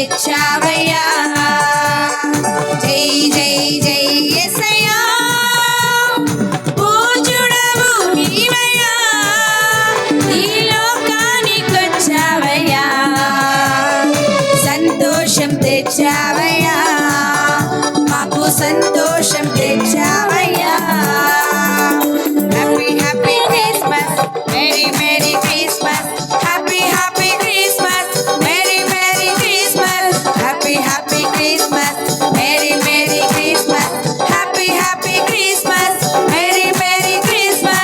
తెచ్చావయ్యా. జై జై జై యేసయ్యా, పూజుడవు నీవయ్యా, ఈ లోకానికొచ్చావయ్యా, సంతోషం తెచ్చావయ్యా, మాకు సంతోషం తెచ్చావయ్యా. Happy happy Christmas, merry merry Christmas, happy happy Christmas, merry merry Christmas, happy happy Christmas, merry merry Christmas, happy happy Christmas, merry merry Christmas.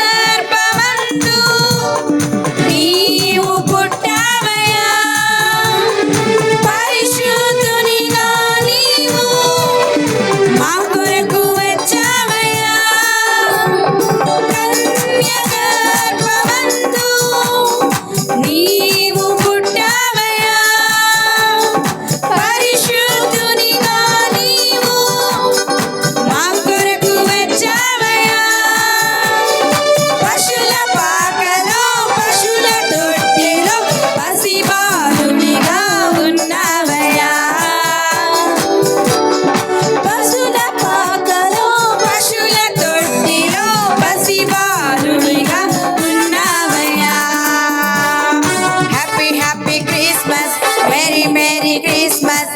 కన్యగర్భమందు నీవు పుట్టావయ్యా, పరిశుద్ధునిగా నీవు మా కొరకు వచ్చావయ్యా. కన్యగర్భమందు నీవు పుట్టావయ్యా, పరిశుద్ధునిగా నీవు మా కొరకు వచ్చావయ్యా. పశుల పాకలో పశుల తొట్టిలో పసిబాలునిగా ఉన్నావయ్యా. పశుల పాకలో పశుల తొట్టిలో పసిబాలునిగా ఉన్నావయ్యా. Happy happy Christmas, merry merry Christmas,